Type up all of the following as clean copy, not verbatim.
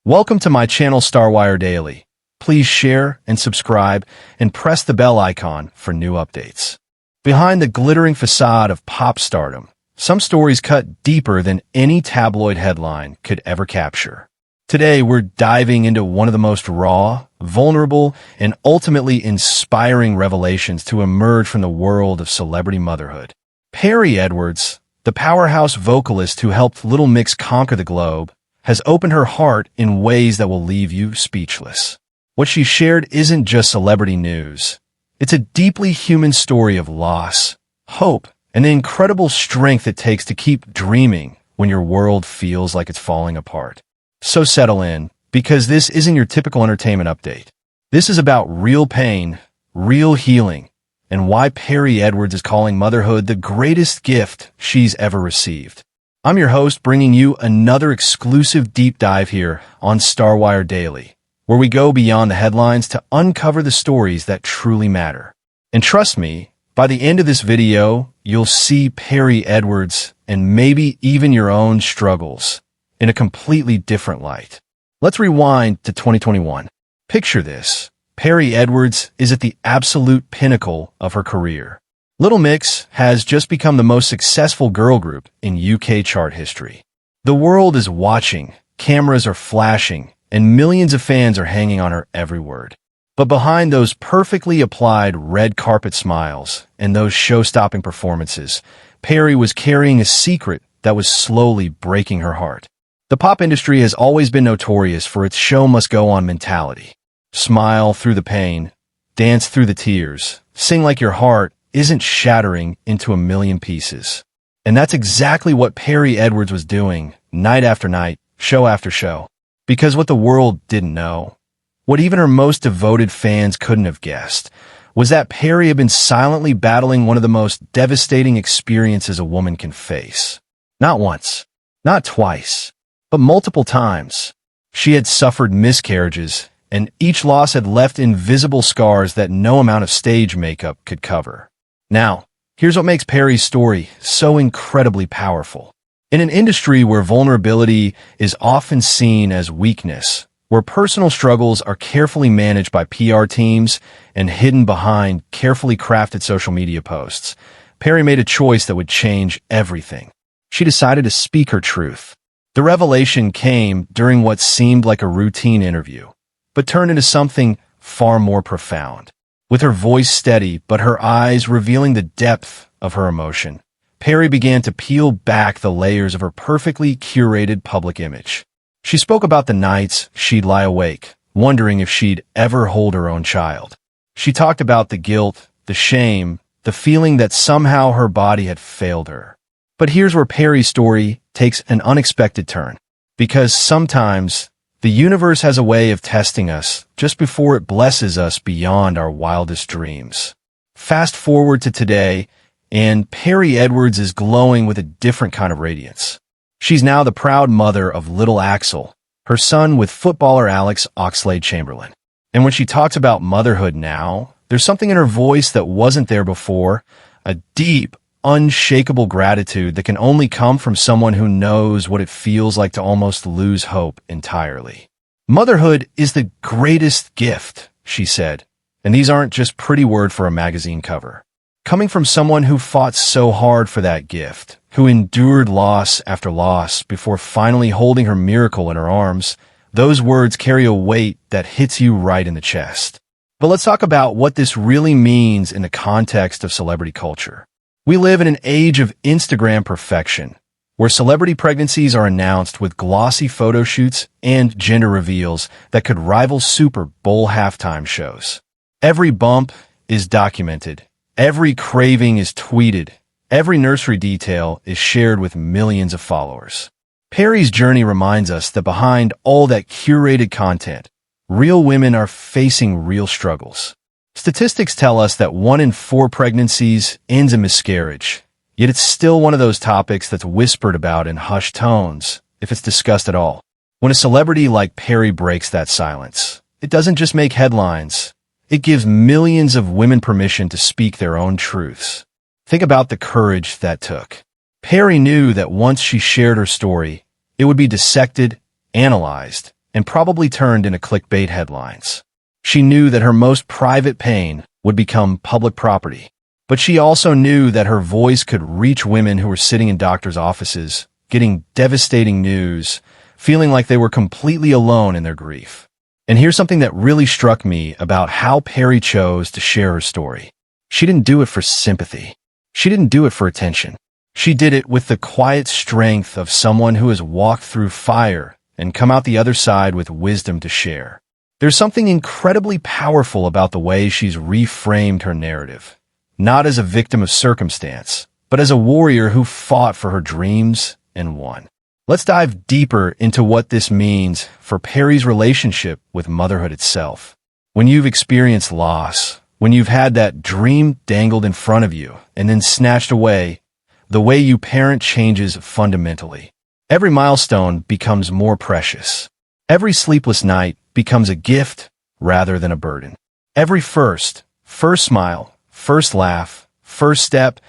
Welcome to my channel Starwire Daily. Please share and subscribe and press the bell icon for new updates. Behind the glittering facade of pop stardom, some stories cut deeper than any tabloid headline could ever capture. Today, we're diving into one of the most raw, vulnerable, and ultimately inspiring revelations to emerge from the world of celebrity motherhood. Perrie Edwards, the powerhouse vocalist who helped Little Mix conquer the globe, has opened her heart in ways that will leave you speechless. What she shared isn't just celebrity news. It's a deeply human story of loss, hope, and the incredible strength it takes to keep dreaming when your world feels like it's falling apart. So settle in, because this isn't your typical entertainment update. This is about real pain, real healing, and why Perrie Edwards is calling motherhood the greatest gift she's ever received. I'm your host, bringing you another exclusive deep dive here on Starwire Daily, where we go beyond the headlines to uncover the stories that truly matter. And trust me, by the end of this video, you'll see Perrie Edwards and maybe even your own struggles in a completely different light. Let's rewind to 2021. Picture this. Perrie Edwards is at the absolute pinnacle of her career. Little Mix has just become the most successful girl group in UK chart history. The world is watching, cameras are flashing, and millions of fans are hanging on her every word. But behind those perfectly applied red carpet smiles and those show-stopping performances, Perrie was carrying a secret that was slowly breaking her heart. The pop industry has always been notorious for its show-must-go-on mentality. Smile through the pain, dance through the tears, sing like your heart isn't shattering into a million pieces. And that's exactly what Perrie Edwards was doing, night after night, show after show. Because what the world didn't know, what even her most devoted fans couldn't have guessed, was that Perrie had been silently battling one of the most devastating experiences a woman can face. Not once, not twice, but multiple times. She had suffered miscarriages, and each loss had left invisible scars that no amount of stage makeup could cover. Now, here's what makes Perrie's story so incredibly powerful. In an industry where vulnerability is often seen as weakness, where personal struggles are carefully managed by PR teams and hidden behind carefully crafted social media posts, Perrie made a choice that would change everything. She decided to speak her truth. The revelation came during what seemed like a routine interview, but turned into something far more profound. With her voice steady, but her eyes revealing the depth of her emotion, Perrie began to peel back the layers of her perfectly curated public image. She spoke about the nights she'd lie awake, wondering if she'd ever hold her own child. She talked about the guilt, the shame, the feeling that somehow her body had failed her. But here's where Perrie's story takes an unexpected turn. Because sometimes the universe has a way of testing us just before it blesses us beyond our wildest dreams. Fast forward to today, and Perrie Edwards is glowing with a different kind of radiance. She's now the proud mother of little Axel, her son with footballer Alex Oxlade-Chamberlain. And when she talks about motherhood now, there's something in her voice that wasn't there before, a deep, unshakable gratitude that can only come from someone who knows what it feels like to almost lose hope entirely. Motherhood is the greatest gift, she said, and these aren't just pretty words for a magazine cover. Coming from someone who fought so hard for that gift, who endured loss after loss before finally holding her miracle in her arms, those words carry a weight that hits you right in the chest. But let's talk about what this really means in the context of celebrity culture. We live in an age of Instagram perfection, where celebrity pregnancies are announced with glossy photo shoots and gender reveals that could rival Super Bowl halftime shows. Every bump is documented, every craving is tweeted, every nursery detail is shared with millions of followers. Perrie's journey reminds us that behind all that curated content, real women are facing real struggles. Statistics tell us that 1 in 4 pregnancies ends in miscarriage, yet it's still one of those topics that's whispered about in hushed tones, if it's discussed at all. When a celebrity like Perrie breaks that silence, it doesn't just make headlines, it gives millions of women permission to speak their own truths. Think about the courage that took. Perrie knew that once she shared her story, it would be dissected, analyzed, and probably turned into clickbait headlines. She knew that her most private pain would become public property. But she also knew that her voice could reach women who were sitting in doctors' offices, getting devastating news, feeling like they were completely alone in their grief. And here's something that really struck me about how Perrie chose to share her story. She didn't do it for sympathy. She didn't do it for attention. She did it with the quiet strength of someone who has walked through fire and come out the other side with wisdom to share. There's something incredibly powerful about the way she's reframed her narrative. Not as a victim of circumstance, but as a warrior who fought for her dreams and won. Let's dive deeper into what this means for Perrie's relationship with motherhood itself. When you've experienced loss, when you've had that dream dangled in front of you and then snatched away, the way you parent changes fundamentally. Every milestone becomes more precious. Every sleepless night becomes a gift rather than a burden. Every first smile, first laugh, first step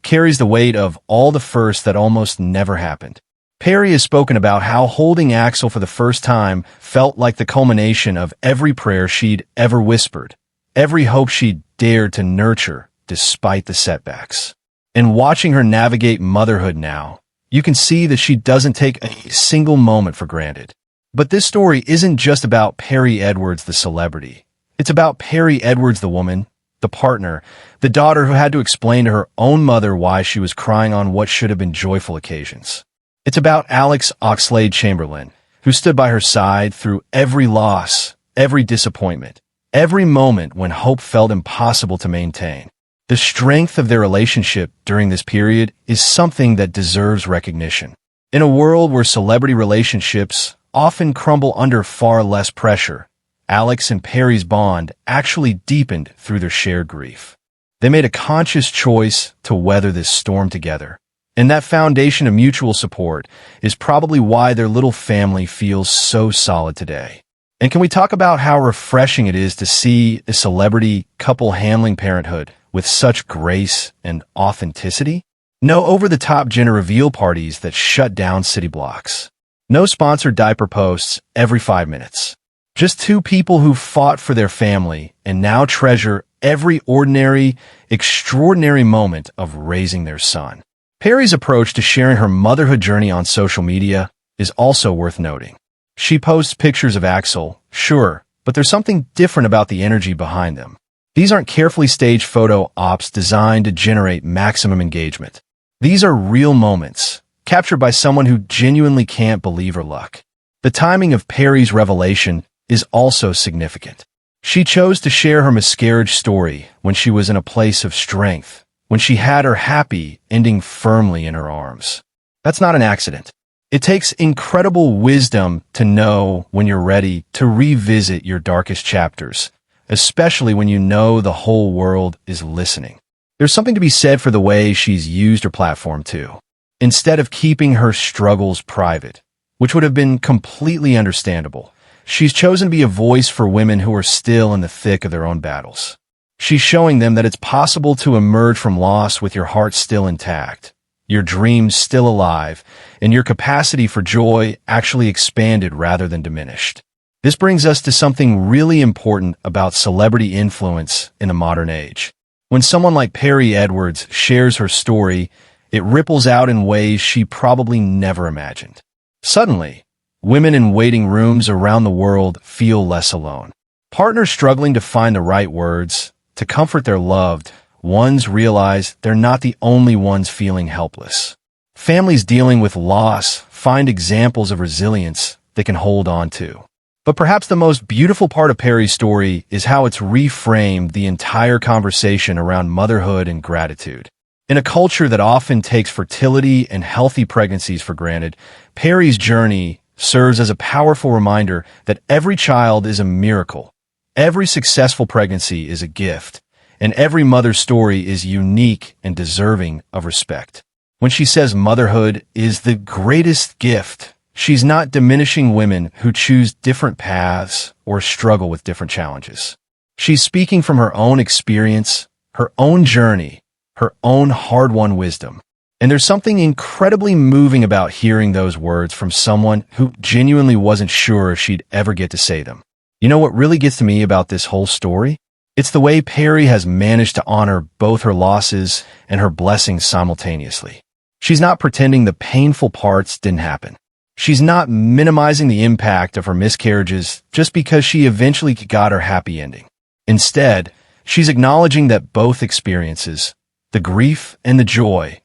carries the weight of all the firsts that almost never happened. Perrie has spoken about how holding Axel for the first time felt like the culmination of every prayer she'd ever whispered, every hope she'd dared to nurture despite the setbacks. And watching her navigate motherhood now, you can see that she doesn't take a single moment for granted. But this story isn't just about Perrie Edwards the celebrity. It's about Perrie Edwards the woman, the partner, the daughter who had to explain to her own mother why she was crying on what should have been joyful occasions. It's about Alex Oxlade-Chamberlain, who stood by her side through every loss, every disappointment, every moment when hope felt impossible to maintain. The strength of their relationship during this period is something that deserves recognition. In a world where celebrity relationships often crumble under far less pressure, Alex and Perrie's bond actually deepened through their shared grief. They made a conscious choice to weather this storm together. And that foundation of mutual support is probably why their little family feels so solid today. And can we talk about how refreshing it is to see a celebrity couple handling parenthood with such grace and authenticity? No over-the-top gender reveal parties that shut down city blocks. No sponsored diaper posts every 5 minutes. Just two people who fought for their family and now treasure every ordinary, extraordinary moment of raising their son. Perrie's approach to sharing her motherhood journey on social media is also worth noting. She posts pictures of Axel, sure, but there's something different about the energy behind them. These aren't carefully staged photo ops designed to generate maximum engagement. These are real moments, captured by someone who genuinely can't believe her luck. The timing of Perrie's revelation is also significant. She chose to share her miscarriage story when she was in a place of strength, when she had her happy ending firmly in her arms. That's not an accident. It takes incredible wisdom to know when you're ready to revisit your darkest chapters, especially when you know the whole world is listening. There's something to be said for the way she's used her platform too. Instead of keeping her struggles private, which would have been completely understandable, she's chosen to be a voice for women who are still in the thick of their own battles. She's showing them that it's possible to emerge from loss with your heart still intact, your dreams still alive, and your capacity for joy actually expanded rather than diminished. This brings us to something really important about celebrity influence in the modern age. When someone like Perrie Edwards shares her story, it ripples out in ways she probably never imagined. Suddenly, women in waiting rooms around the world feel less alone. Partners struggling to find the right words to comfort their loved ones realize they're not the only ones feeling helpless. Families dealing with loss find examples of resilience they can hold on to. But perhaps the most beautiful part of Perrie's story is how it's reframed the entire conversation around motherhood and gratitude. In a culture that often takes fertility and healthy pregnancies for granted, Perrie's journey serves as a powerful reminder that every child is a miracle, every successful pregnancy is a gift, and every mother's story is unique and deserving of respect. When she says motherhood is the greatest gift, she's not diminishing women who choose different paths or struggle with different challenges. She's speaking from her own experience, her own journey, her own hard-won wisdom. And there's something incredibly moving about hearing those words from someone who genuinely wasn't sure if she'd ever get to say them. You know what really gets to me about this whole story? It's the way Perrie has managed to honor both her losses and her blessings simultaneously. She's not pretending the painful parts didn't happen. She's not minimizing the impact of her miscarriages just because she eventually got her happy ending. Instead, she's acknowledging that both experiences, the grief and the joy,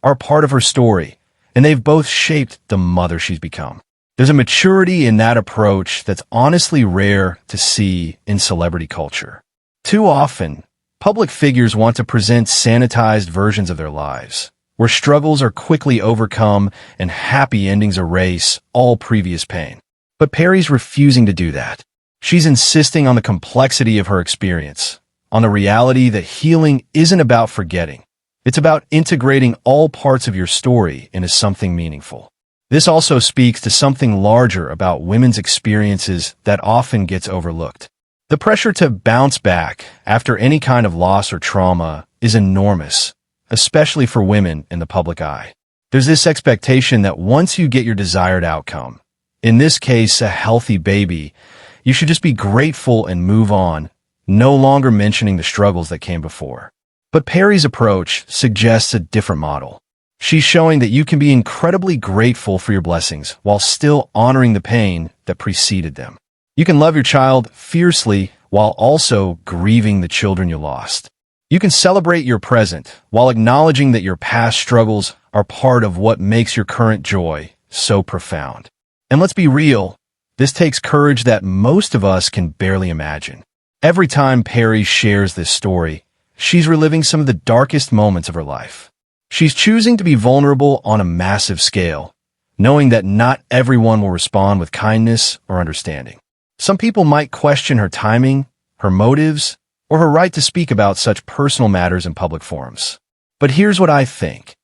are part of her story, and they've both shaped the mother she's become. There's a maturity in that approach that's honestly rare to see in celebrity culture. Too often, public figures want to present sanitized versions of their lives, where struggles are quickly overcome and happy endings erase all previous pain. But Perrie's refusing to do that. She's insisting on the complexity of her experience, on the reality that healing isn't about forgetting. It's about integrating all parts of your story into something meaningful. This also speaks to something larger about women's experiences that often gets overlooked. The pressure to bounce back after any kind of loss or trauma is enormous, especially for women in the public eye. There's this expectation that once you get your desired outcome, in this case a healthy baby, you should just be grateful and move on, no longer mentioning the struggles that came before. But Perrie's approach suggests a different model. She's showing that you can be incredibly grateful for your blessings while still honoring the pain that preceded them. You can love your child fiercely while also grieving the children you lost. You can celebrate your present while acknowledging that your past struggles are part of what makes your current joy so profound. And let's be real, this takes courage that most of us can barely imagine. Every time Perrie shares this story, she's reliving some of the darkest moments of her life. She's choosing to be vulnerable on a massive scale, knowing that not everyone will respond with kindness or understanding. Some people might question her timing, her motives, or her right to speak about such personal matters in public forums. But here's what I think.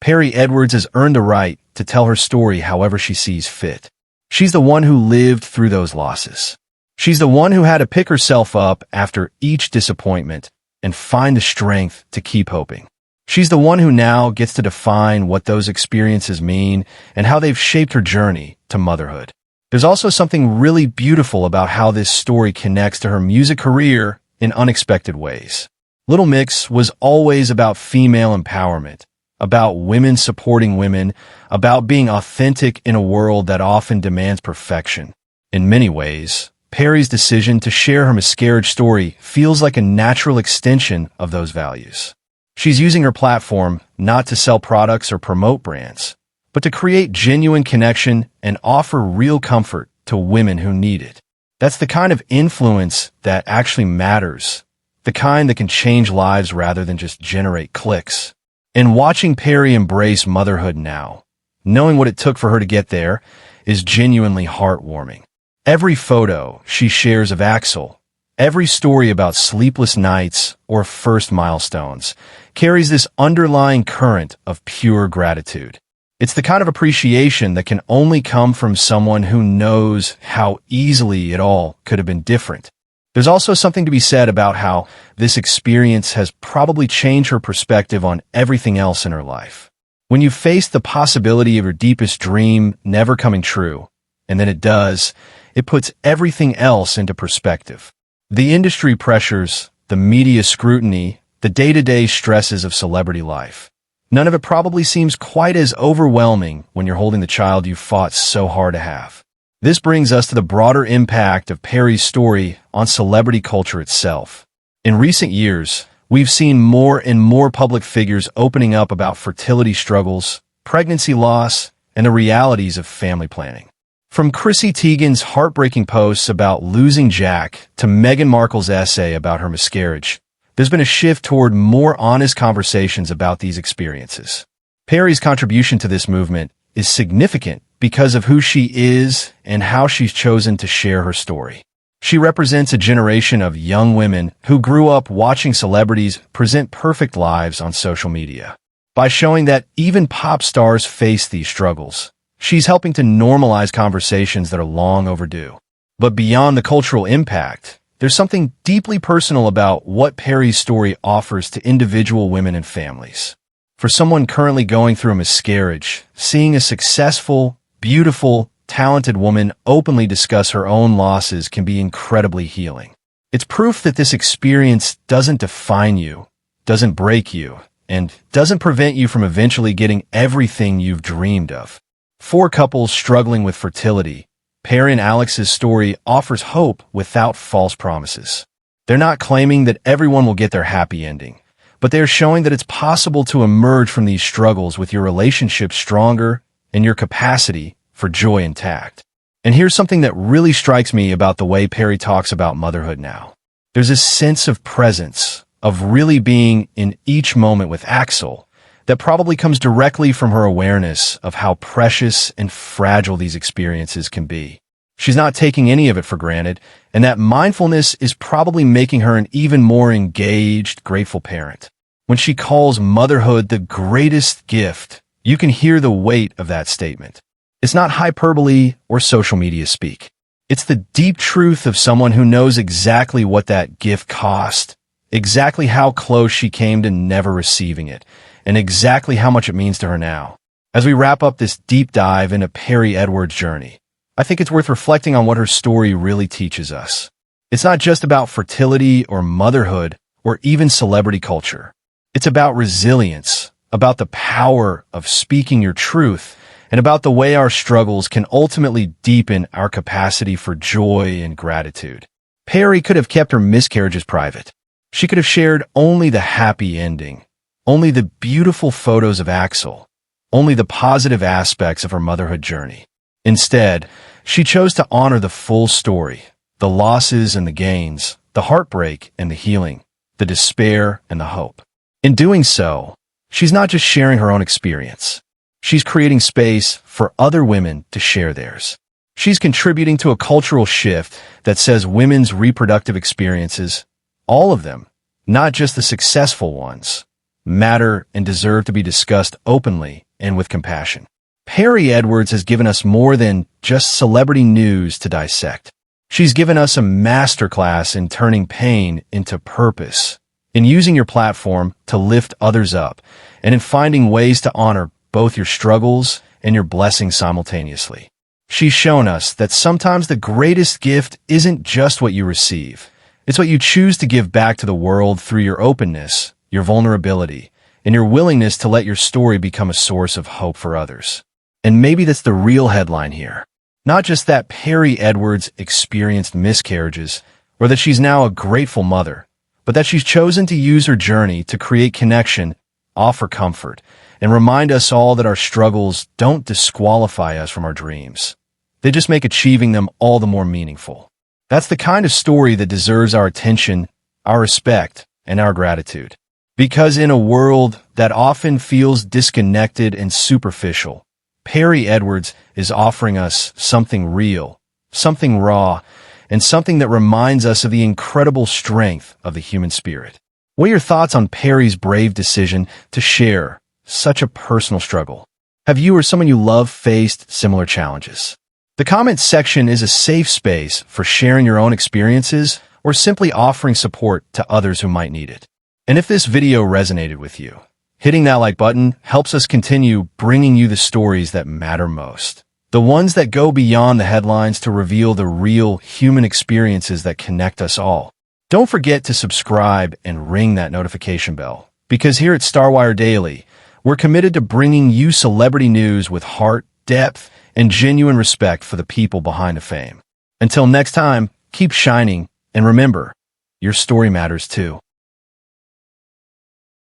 Perrie Edwards has earned the right to tell her story however she sees fit. She's the one who lived through those losses. She's the one who had to pick herself up after each disappointment and find the strength to keep hoping. She's the one who now gets to define what those experiences mean and how they've shaped her journey to motherhood. There's also something really beautiful about how this story connects to her music career in unexpected ways. Little Mix was always about female empowerment, about women supporting women, about being authentic in a world that often demands perfection. In many ways, Perrie's decision to share her miscarriage story feels like a natural extension of those values. She's using her platform not to sell products or promote brands, but to create genuine connection and offer real comfort to women who need it. That's the kind of influence that actually matters, the kind that can change lives rather than just generate clicks. And watching Perrie embrace motherhood now, knowing what it took for her to get there, is genuinely heartwarming. Every photo she shares of Axel, every story about sleepless nights or first milestones, carries this underlying current of pure gratitude. It's the kind of appreciation that can only come from someone who knows how easily it all could have been different. There's also something to be said about how this experience has probably changed her perspective on everything else in her life. When you face the possibility of your deepest dream never coming true, and then it does, it puts everything else into perspective. The industry pressures, the media scrutiny, the day-to-day stresses of celebrity life. None of it probably seems quite as overwhelming when you're holding the child you fought so hard to have. This brings us to the broader impact of Perrie's story on celebrity culture itself. In recent years, we've seen more and more public figures opening up about fertility struggles, pregnancy loss, and the realities of family planning. From Chrissy Teigen's heartbreaking posts about losing Jack to Meghan Markle's essay about her miscarriage, there's been a shift toward more honest conversations about these experiences. Perrie's contribution to this movement is significant because of who she is and how she's chosen to share her story. She represents a generation of young women who grew up watching celebrities present perfect lives on social media. By showing that even pop stars face these struggles, she's helping to normalize conversations that are long overdue. But beyond the cultural impact, there's something deeply personal about what Perrie's story offers to individual women and families. For someone currently going through a miscarriage, seeing a successful, beautiful, talented woman openly discuss her own losses can be incredibly healing. It's proof that this experience doesn't define you, doesn't break you, and doesn't prevent you from eventually getting everything you've dreamed of. For couples struggling with fertility, Perrie and Alex's story offers hope without false promises. They're not claiming that everyone will get their happy ending, but they're showing that it's possible to emerge from these struggles with your relationship stronger and your capacity for joy intact. And here's something that really strikes me about the way Perrie talks about motherhood now. There's a sense of presence, of really being in each moment with Axel, that probably comes directly from her awareness of how precious and fragile these experiences can be. She's not taking any of it for granted, and that mindfulness is probably making her an even more engaged, grateful parent. When she calls motherhood the greatest gift, you can hear the weight of that statement. It's not hyperbole or social media speak. It's the deep truth of someone who knows exactly what that gift cost, exactly how close she came to never receiving it, and exactly how much it means to her now. As we wrap up this deep dive into Perrie Edwards' journey, I think it's worth reflecting on what her story really teaches us. It's not just about fertility or motherhood or even celebrity culture. It's about resilience, about the power of speaking your truth, and about the way our struggles can ultimately deepen our capacity for joy and gratitude. Perrie could have kept her miscarriages private. She could have shared only the happy ending, only the beautiful photos of Axel, only the positive aspects of her motherhood journey. Instead, she chose to honor the full story, the losses and the gains, the heartbreak and the healing, the despair and the hope. In doing so, she's not just sharing her own experience. She's creating space for other women to share theirs. She's contributing to a cultural shift that says women's reproductive experiences, all of them, not just the successful ones, matter and deserve to be discussed openly and with compassion. Perrie Edwards has given us more than just celebrity news to dissect. She's given us a masterclass in turning pain into purpose, in using your platform to lift others up, and in finding ways to honor both your struggles and your blessings simultaneously. She's shown us that sometimes the greatest gift isn't just what you receive. It's what you choose to give back to the world through your openness, your vulnerability, and your willingness to let your story become a source of hope for others. And maybe that's the real headline here. Not just that Perrie Edwards experienced miscarriages, or that she's now a grateful mother, but that she's chosen to use her journey to create connection, offer comfort, and remind us all that our struggles don't disqualify us from our dreams. They just make achieving them all the more meaningful. That's the kind of story that deserves our attention, our respect, and our gratitude. Because in a world that often feels disconnected and superficial, Perrie Edwards is offering us something real, something raw, and something that reminds us of the incredible strength of the human spirit. What are your thoughts on Perrie's brave decision to share such a personal struggle? Have you or someone you love faced similar challenges? The comments section is a safe space for sharing your own experiences or simply offering support to others who might need it. And if this video resonated with you, hitting that like button helps us continue bringing you the stories that matter most. The ones that go beyond the headlines to reveal the real human experiences that connect us all. Don't forget to subscribe and ring that notification bell, because here at StarWire Daily, we're committed to bringing you celebrity news with heart, depth, and genuine respect for the people behind the fame. Until next time, keep shining, and remember, your story matters too.